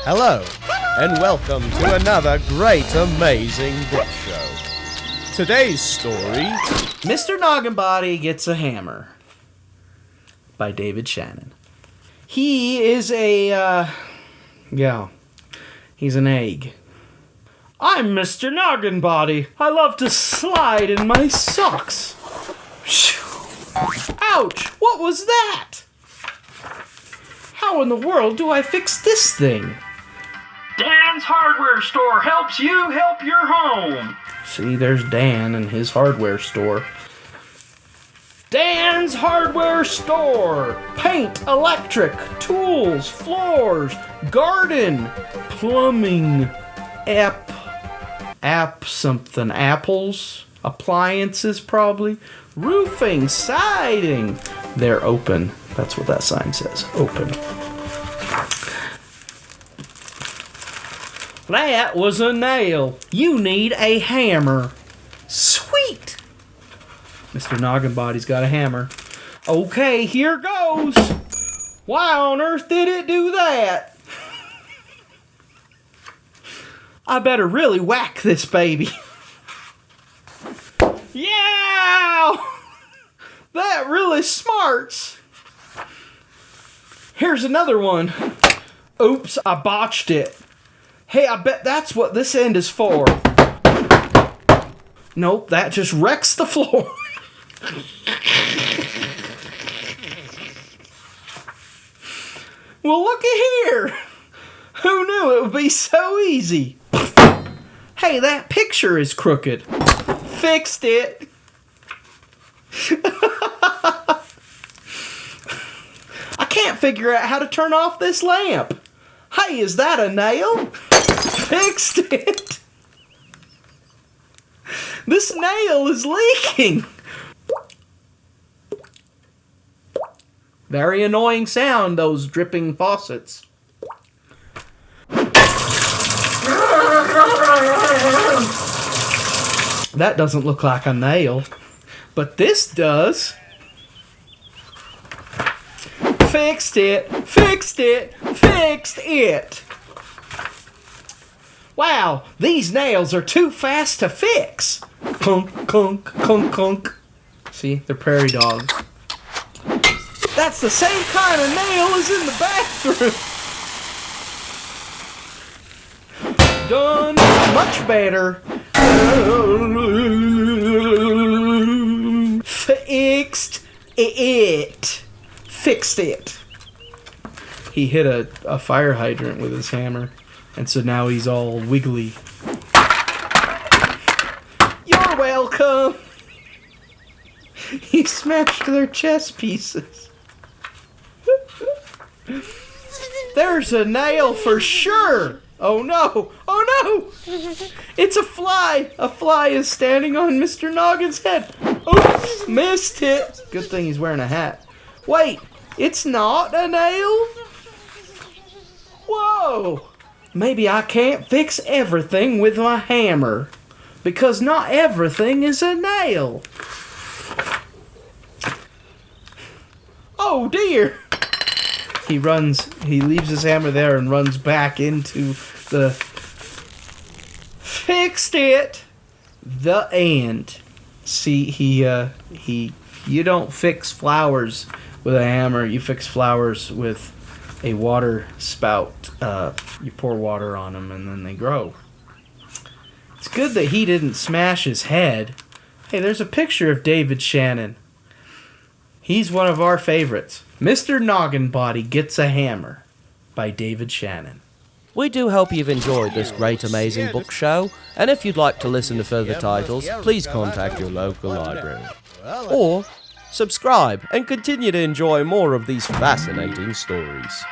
Hello, and welcome to another great, amazing book show. Today's story... Mr. Nogginbody Gets a Hammer by David Shannon. He is he's an egg. I'm Mr. Nogginbody. I love to slide in my socks. Ouch! What was that? How in the world do I fix this thing? Dan's hardware store helps you help your home. See, there's Dan and his hardware store. Dan's hardware store. Paint, electric, tools, floors, garden, plumbing, apples, appliances probably, roofing, siding. They're open. That's what that sign says. Open. That was a nail. You need a hammer. Sweet. Mr. Nogginbody's got a hammer. Okay, here goes. Why on earth did it do that? I better really whack this baby. Yeah! That really smarts. Here's another one. Oops, I botched it. Hey, I bet that's what this end is for. Nope, that just wrecks the floor. Well, look at here. Who knew it would be so easy? Hey, that picture is crooked. Fixed it. I can't figure out how to turn off this lamp. Hey, is that a nail? Fixed it. This nail is leaking. Very annoying sound, those dripping faucets. That doesn't look like a nail, but this does. Fixed it, fixed it, fixed it. Wow, these nails are too fast to fix. Clunk, clunk, clunk, clunk. See, they're prairie dogs. That's the same kind of nail as in the bathroom. Done much better. Fixed it. Fixed it. He hit a fire hydrant with his hammer, and so now he's all wiggly. You're welcome. He smashed their chess pieces. There's a nail for sure. Oh no! Oh no! It's a fly! A fly is standing on Mr. Noggin's head. Oops! Missed it! Good thing he's wearing a hat. Wait! It's not a nail? Whoa! Maybe I can't fix everything with my hammer. Because not everything is a nail. Oh dear! He leaves his hammer there and runs back into the... Fixed it! The end. See, you don't fix flowers with a hammer. You fix flowers with a water spout. You pour water on them and then they grow. It's good that he didn't smash his head. Hey, there's a picture of David Shannon. He's one of our favorites. Mr. Nogginbody Gets a Hammer by David Shannon. We do hope you've enjoyed this great, amazing book show, and if you'd like to listen to further titles, please contact your local library. Or subscribe and continue to enjoy more of these fascinating stories.